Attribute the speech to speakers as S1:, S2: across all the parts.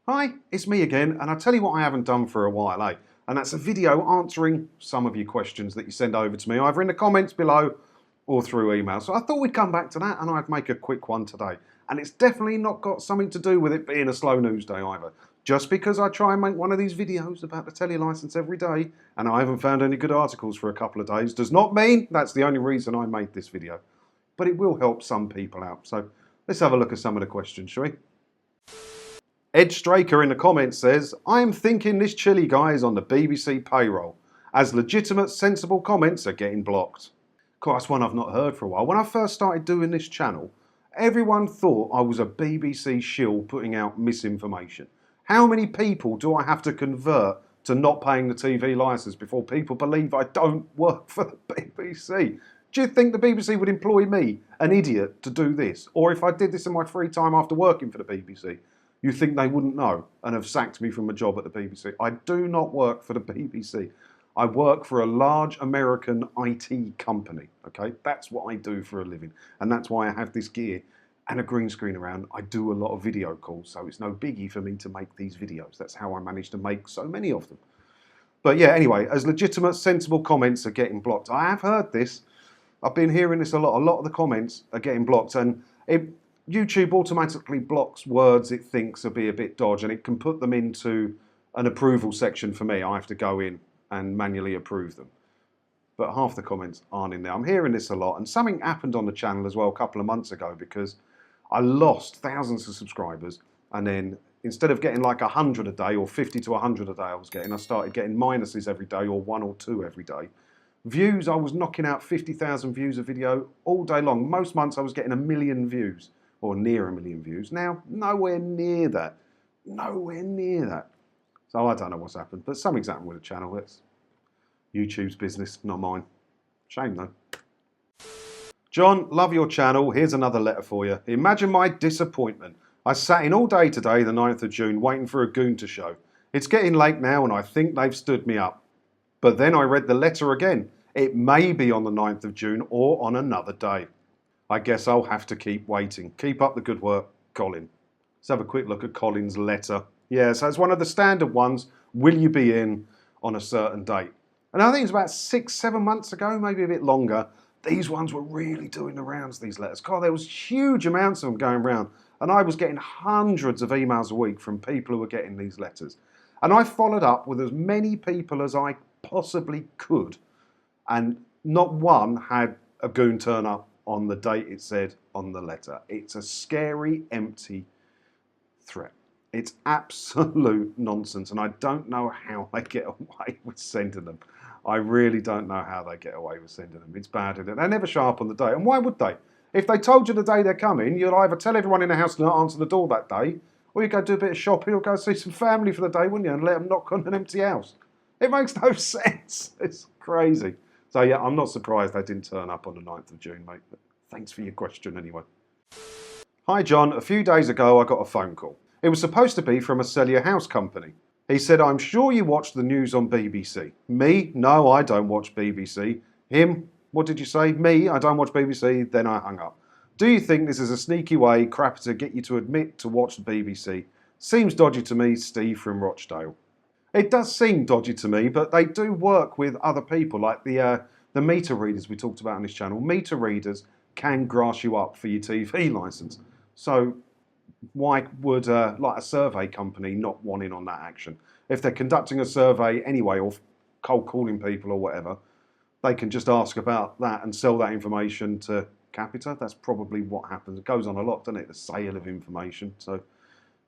S1: Hi, it's me again, and I'll tell you what I haven't done for a while, and that's a video answering some of your questions that you send over to me, either in the comments below or through email. So I thought we'd come back to that, and I'd make a quick one today. And it's definitely not got something to do with it being a slow news day either. Just because I try and make one of these videos about the Telly licence every day, and I haven't found any good articles for a couple of days, does not mean that's the only reason I made this video. But it will help some people out. So let's have a look at some of the questions, shall we? Ed Straker in the comments says, I'm thinking this Chilli guy is on the BBC payroll, as legitimate, sensible comments are getting blocked. God, that's one I've not heard for a while. When I first started doing this channel, everyone thought I was a BBC shill putting out misinformation. How many people do I have to convert to not paying the TV licence before people believe I don't work for the BBC? Do you think the BBC would employ me, an idiot, to do this? Or if I did this in my free time after working for the BBC? You think they wouldn't know and have sacked me from a job at the BBC? I do not work for the BBC. I work for a large American IT company, okay? That's what I do for a living. And that's why I have this gear and a green screen around. I do a lot of video calls, so it's no biggie for me to make these videos. That's how I managed to make so many of them. But yeah, anyway, as legitimate, sensible comments are getting blocked. I have heard this. I've been hearing this a lot. A lot of the comments are getting blocked, and YouTube automatically blocks words it thinks will be a bit dodgy, and it can put them into an approval section for me. I have to go in and manually approve them. But half the comments aren't in there. I'm hearing this a lot, and something happened on the channel as well a couple of months ago because I lost thousands of subscribers, and then instead of getting like 100 a day or 50 to 100 a day I started getting minuses every day or 1 or 2 every day. Views, I was knocking out 50,000 views a video all day long. Most months I was getting 1 million views. Or near 1 million views. Now, nowhere near that. Nowhere near that. So I don't know what's happened, but something's happened with the channel. It's YouTube's business, not mine. Shame though. John, love your channel. Here's another letter for you. Imagine my disappointment. I sat in all day today, the 9th of June, waiting for a goon to show. It's getting late now and I think they've stood me up. But then I read the letter again. It may be on the 9th of June or on another day. I guess I'll have to keep waiting. Keep up the good work, Colin. Let's have a quick look at Colin's letter. Yeah, so it's one of the standard ones. Will you be in on a certain date? And I think it's about 6-7 months ago, maybe a bit longer. These ones were really doing the rounds, these letters. God, there was huge amounts of them going around. And I was getting hundreds of emails a week from people who were getting these letters. And I followed up with as many people as I possibly could. And not one had a goon turn up on the date it said on the letter. It's a scary, empty threat. It's absolute nonsense, and I don't know how they get away with sending them. I really don't know how they get away with sending them. It's bad, isn't it? They never show up on the day, and why would they? If they told you the day they're coming, you'll either tell everyone in the house to not answer the door that day, or you go do a bit of shopping or go see some family for the day, wouldn't you, and let them knock on an empty house. It makes no sense. It's crazy. So yeah, I'm not surprised they didn't turn up on the 9th of June, mate. But thanks for your question anyway. Hi John, a few days ago I got a phone call. It was supposed to be from a sell your house company. He said, I'm sure you watch the news on BBC. Me? No, I don't watch BBC. Him? What did you say? Me? I don't watch BBC. Then I hung up. Do you think this is a sneaky way, crap, to get you to admit to watch the BBC? Seems dodgy to me, Steve from Rochdale. It does seem dodgy to me, but they do work with other people, like the meter readers we talked about on this channel. Meter readers can grass you up for your TV licence. So why would like a survey company not want in on that action? If they're conducting a survey anyway, or cold calling people or whatever, they can just ask about that and sell that information to Capita. That's probably what happens. It goes on a lot, doesn't it? The sale of information. So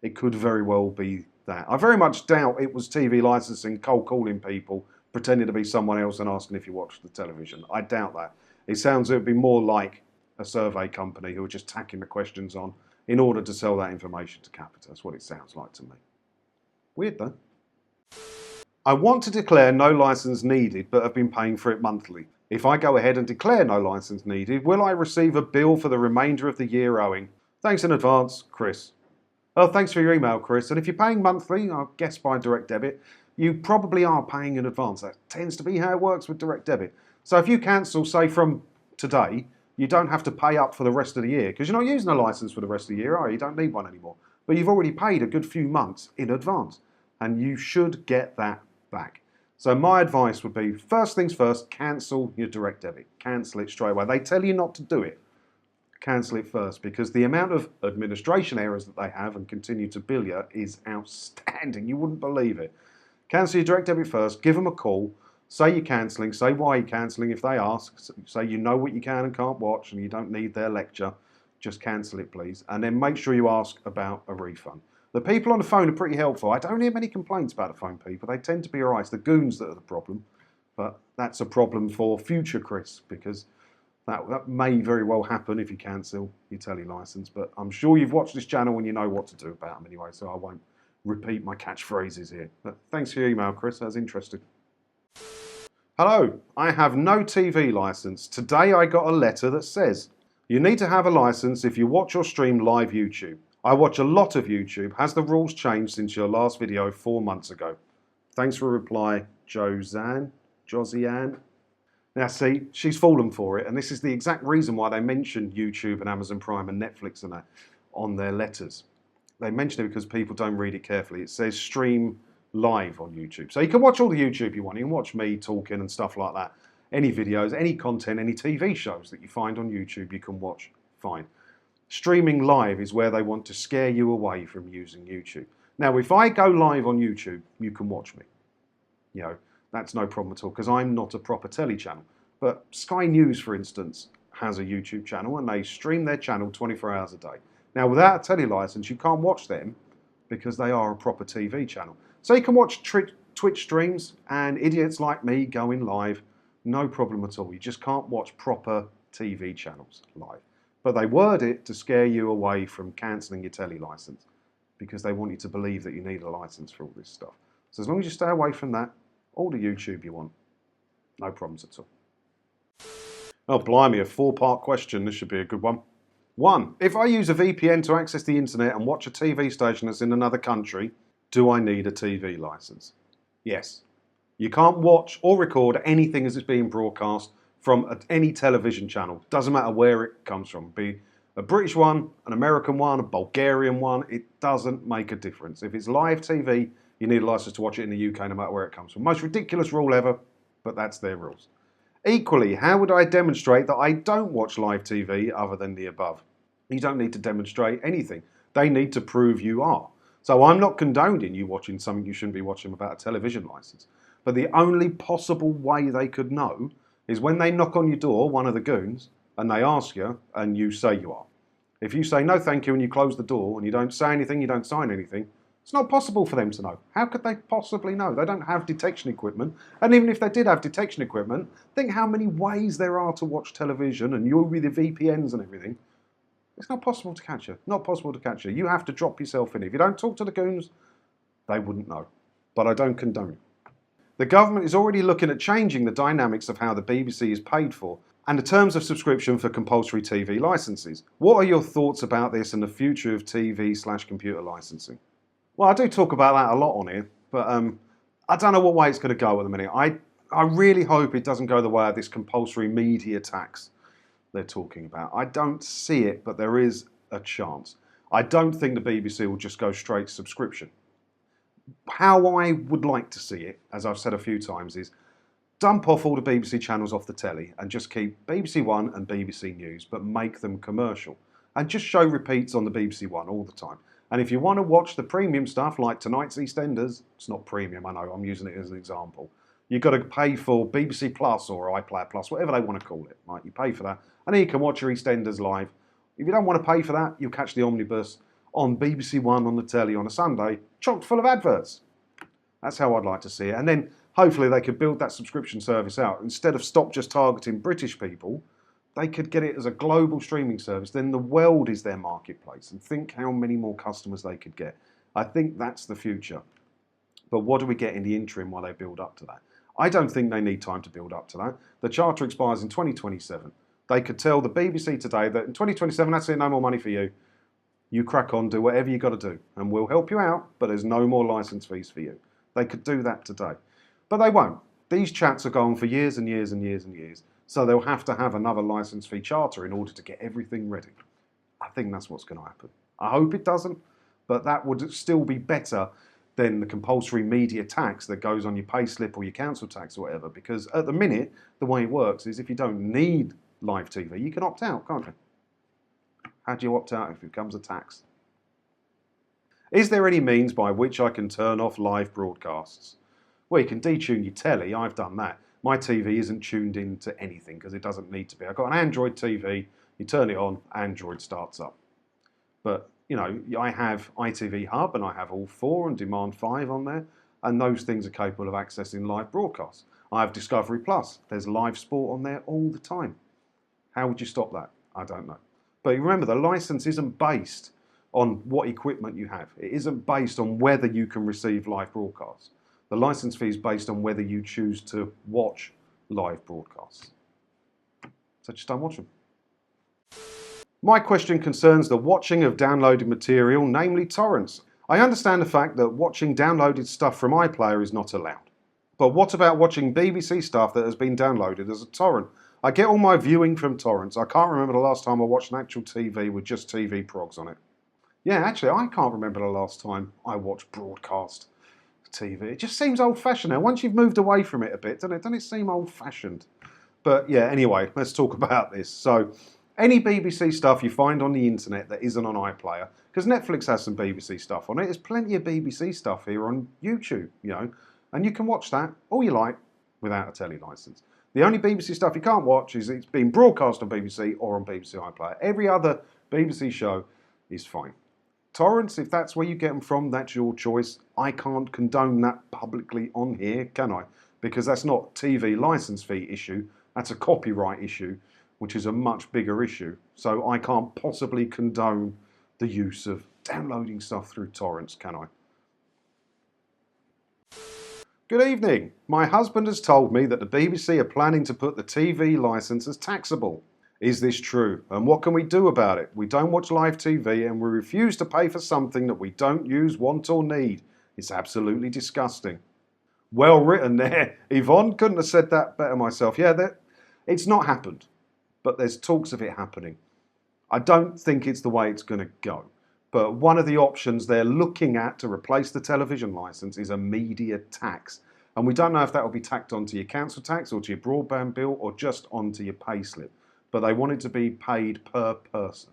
S1: it could very well be that. I very much doubt it was TV licensing, cold calling people, pretending to be someone else and asking if you watched the television. I doubt that. It sounds it would be more like a survey company who are just tacking the questions on in order to sell that information to Capita. That's what it sounds like to me. Weird though. I want to declare no licence needed but have been paying for it monthly. If I go ahead and declare no licence needed, will I receive a bill for the remainder of the year owing? Thanks in advance, Chris. Oh, thanks for your email, Chris. And if you're paying monthly, I guess by direct debit, you probably are paying in advance. That tends to be how it works with direct debit. So if you cancel, say from today, you don't have to pay up for the rest of the year because you're not using a licence for the rest of the year, are you? You don't need one anymore. but you've already paid a good few months in advance, and you should get that back. So my advice would be, first things first, cancel your direct debit. Cancel it straight away. They tell you not to do it. Cancel it first, because the amount of administration errors that they have and continue to bill you is outstanding. You wouldn't believe it. Cancel your direct debit first. Give them a call. Say you're cancelling. Say why you're cancelling if they ask. Say you know what you can and can't watch and you don't need their lecture. Just cancel it, please. And then make sure you ask about a refund. The people on the phone are pretty helpful. I don't hear many complaints about the phone people. They tend to be all right. It's the goons that are the problem. But that's a problem for future Chris, because that may very well happen if you cancel your Telly license. But I'm sure you've watched this channel and you know what to do about them anyway, so I won't repeat my catchphrases here. But thanks for your email, Chris. That was interesting. Hello, I have no TV license. Today I got a letter that says, you need to have a license if you watch or stream live YouTube. I watch a lot of YouTube. Has the rules changed since your last video 4 months ago? Thanks for a reply, Josiane. Now see, she's fallen for it, and this is the exact reason why they mentioned YouTube and Amazon Prime and Netflix and that on their letters. They mention it because people don't read it carefully. It says stream live on YouTube. So you can watch all the YouTube you want. You can watch me talking and stuff like that. Any videos, any content, any TV shows that you find on YouTube you can watch, fine. Streaming live is where they want to scare you away from using YouTube. Now, if I go live on YouTube, you can watch me. You know, that's no problem at all, because I'm not a proper telly channel. But Sky News, for instance, has a YouTube channel and they stream their channel 24 hours a day. Now, without a telly license, you can't watch them because they are a proper TV channel. So you can watch Twitch streams and idiots like me going live, no problem at all. You just can't watch proper TV channels live. But they word it to scare you away from cancelling your telly license, because they want you to believe that you need a license for all this stuff. So as long as you stay away from that, all the YouTube you want, no problems at all. Oh, blimey, a 4-part question. This should be a good one. 1. If I use a VPN to access the internet and watch a TV station that's in another country, do I need a TV license? Yes. You can't watch or record anything as it's being broadcast from any television channel. Doesn't matter where it comes from. Be a British one, an American one, a Bulgarian one. It doesn't make a difference. If it's live TV, you need a license to watch it in the UK no matter where it comes from. Most ridiculous rule ever, but that's their rules. Equally, how would I demonstrate that I don't watch live TV other than the above? You don't need to demonstrate anything. They need to prove you are. So I'm not condoning you watching something you shouldn't be watching without a television license. But the only possible way they could know is when they knock on your door, one of the goons, and they ask you, and you say you are. If you say no thank you and you close the door and you don't say anything, you don't sign anything, it's not possible for them to know. How could they possibly know? They don't have detection equipment. And even if they did have detection equipment, think how many ways there are to watch television, and you'll be the VPNs and everything. It's not possible to catch you. Not possible to catch you. You have to drop yourself in. If you don't talk to the goons, they wouldn't know. But I don't condone it. The government is already looking at changing the dynamics of how the BBC is paid for and the terms of subscription for compulsory TV licenses. What are your thoughts about this and the future of TV/computer licensing? Well, I do talk about that a lot on here, but I don't know what way it's going to go at the minute. I really hope it doesn't go the way of this compulsory media tax they're talking about. I don't see it, but there is a chance. I don't think the BBC will just go straight subscription. How I would like to see it, as I've said a few times, is dump off all the BBC channels off the telly and just keep BBC One and BBC News, but make them commercial. And just show repeats on the BBC One all the time. And if you want to watch the premium stuff like tonight's EastEnders, it's not premium, I know, I'm using it as an example. You've got to pay for BBC Plus or iPlayer Plus, whatever they want to call it. Right? You pay for that, and then you can watch your EastEnders live. If you don't want to pay for that, you'll catch the omnibus on BBC One on the telly on a Sunday, chock full of adverts. That's how I'd like to see it. And then hopefully they could build that subscription service out. Instead of stop just targeting British people, they could get it as a global streaming service. Then the world is their marketplace. And think how many more customers they could get. I think that's the future. But what do we get in the interim while they build up to that? I don't think they need time to build up to that. The charter expires in 2027. They could tell the BBC today that in 2027, that's it, no more money for you. You crack on, do whatever you got to do, and we'll help you out, but there's no more license fees for you. They could do that today. But they won't. These chats are going for years and years and years and years, so they'll have to have another license fee charter in order to get everything ready. I think that's what's going to happen. I hope it doesn't, But that would still be better than the compulsory media tax that goes on your payslip or your council tax or whatever. Because at the minute, the way it works is if you don't need live TV, you can opt out, can't you? How do you opt out if it becomes a tax? Is there any means by which I can turn off live broadcasts? Well, you can detune your telly. I've done that. My TV isn't tuned into anything because it doesn't need to be. I've got an Android TV. You turn it on, Android starts up. But, you know, I have ITV Hub and I have All 4 and Demand 5 on there, and those things are capable of accessing live broadcasts. I have Discovery Plus. There's live sport on there all the time. How would you stop that? I don't know. But remember, the license isn't based on what equipment you have. It isn't based on whether you can receive live broadcasts. The license fee is based on whether you choose to watch live broadcasts. So just don't watch them. My question concerns the watching of downloaded material, namely torrents. I understand the fact that watching downloaded stuff from iPlayer is not allowed. But what about watching BBC stuff that has been downloaded as a torrent? I get all my viewing from torrents. I can't remember the last time I watched an actual TV with just TV progs on it. Yeah, actually, I can't remember the last time I watched broadcast TV. It just seems old-fashioned now. Once you've moved away from it a bit, doesn't it seem old-fashioned? But yeah, anyway, let's talk about this. So, any BBC stuff you find on the internet that isn't on iPlayer, because Netflix has some BBC stuff on it. There's plenty of BBC stuff here on YouTube, you know, and you can watch that all you like without a telly license. The only BBC stuff you can't watch is it's being broadcast on BBC or on BBC iPlayer. Every other BBC show is fine. Torrents, if that's where you get them from, that's your choice. I can't condone that publicly on here, can I? Because that's not TV license fee issue, that's a copyright issue, which is a much bigger issue. So I can't possibly condone the use of downloading stuff through torrents, can I? Good evening. My husband has told me that the BBC are planning to put the TV licence as taxable. Is this true? And what can we do about it? We don't watch live TV and we refuse to pay for something that we don't use, want or need. It's absolutely disgusting. Well written there. Yvonne, couldn't have said that better myself. Yeah, it's not happened, but there's talks of it happening. I don't think it's the way it's going to go. But one of the options they're looking at to replace the television licence is a media tax. And we don't know if that will be tacked onto your council tax or to your broadband bill or just onto your payslip. But they want it to be paid per person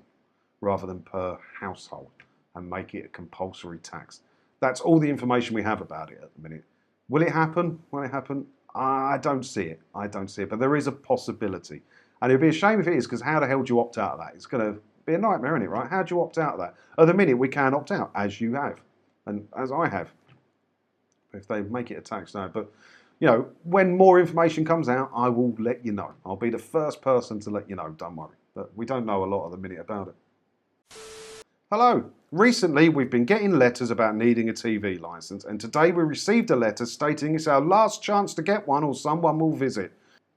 S1: rather than per household and make it a compulsory tax. That's all the information we have about it at the minute. Will it happen? Will it happen? I don't see it. I don't see it. But there is a possibility. And it'd be a shame if it is, because how the hell do you opt out of that? It's going to be a nightmare, isn't it, right? How do you opt out of that? At the minute, we can opt out, as you have, and as I have. If they make it a tax, no. But, you know, when more information comes out, I will let you know. I'll be the first person to let you know, don't worry. But we don't know a lot at the minute about it. Hello. Recently, we've been getting letters about needing a TV licence, and today we received a letter stating it's our last chance to get one or someone will visit.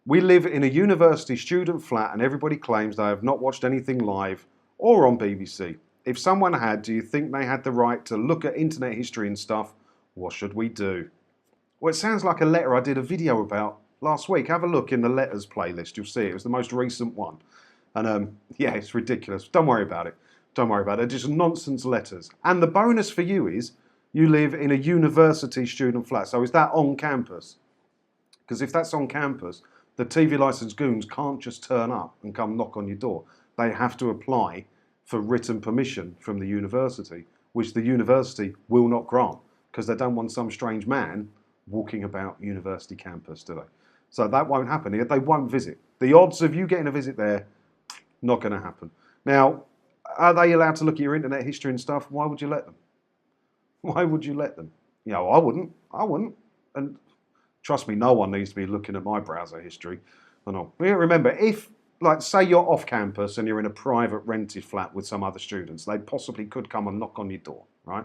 S1: We live in a university student flat and everybody claims they have not watched anything live or on BBC. If someone had, do you think they had the right to look at internet history and stuff? What should we do? Well, it sounds like a letter I did a video about last week. Have a look in the letters playlist, you'll see it. It was the most recent one. And yeah, it's ridiculous. Don't worry about it. Don't worry about it. Just nonsense letters. And the bonus for you is you live in a university student flat. So is that on campus? Because if that's on campus, the TV licensed goons can't just turn up and come knock on your door. They have to apply for written permission from the university, which the university will not grant because they don't want some strange man walking about university campus, do they? So that won't happen. They won't visit. The odds of you getting a visit there, not going to happen. Now, are they allowed to look at your internet history and stuff? Why would you let them? Why would you let them? You know, I wouldn't. I wouldn't. And trust me, no one needs to be looking at my browser history. But remember, if, like, say you're off campus and you're in a private rented flat with some other students, they possibly could come and knock on your door, right?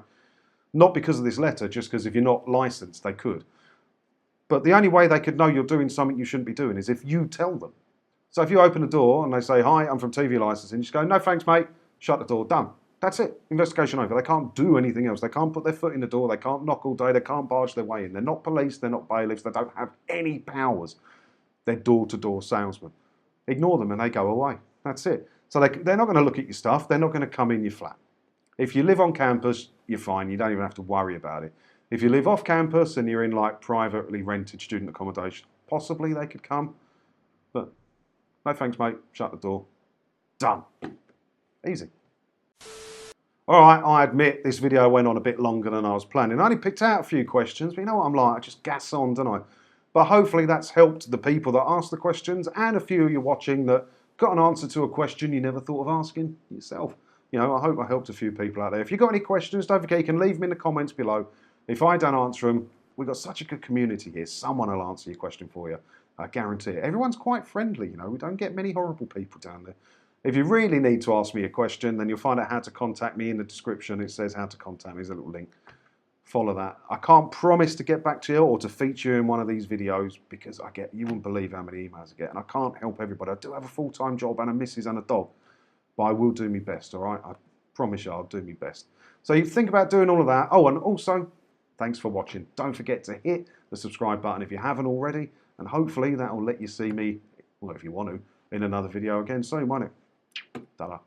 S1: Not because of this letter, just because if you're not licensed, they could. But the only way they could know you're doing something you shouldn't be doing is if you tell them. So if you open the door and they say, hi, I'm from TV licensing, you just go, no thanks, mate, shut the door, done. That's it. Investigation over. They can't do anything else. They can't put their foot in the door. They can't knock all day. They can't barge their way in. They're not police. They're not bailiffs. They don't have any powers. They're door-to-door salesmen. Ignore them and they go away. That's it. So they're not going to look at your stuff. They're not going to come in your flat. If you live on campus, you're fine. You don't even have to worry about it. If you live off campus and you're in like privately rented student accommodation, possibly they could come. But no thanks, mate. Shut the door. Done. Easy. All right, I admit this video went on a bit longer than I was planning. I only picked out a few questions, but you know what I'm like? I just gas on, don't I? But hopefully that's helped the people that asked the questions and a few of you watching that got an answer to a question you never thought of asking yourself. You know, I hope I helped a few people out there. If you've got any questions, don't forget you can leave them in the comments below. If I don't answer them, we've got such a good community here. Someone will answer your question for you. I guarantee it. Everyone's quite friendly, you know. We don't get many horrible people down there. If you really need to ask me a question, then you'll find out how to contact me in the description. It says how to contact me. There's a little link. Follow that. I can't promise to get back to you or to feature you in one of these videos because you wouldn't believe how many emails I get. And I can't help everybody. I do have a full-time job and a missus and a dog. But I will do my best, all right? I promise you I'll do my best. So you think about doing all of that. Oh, and also, thanks for watching. Don't forget to hit the subscribe button if you haven't already. And hopefully that will let you see me, well, if you want to, in another video again soon, won't it? Ta-da.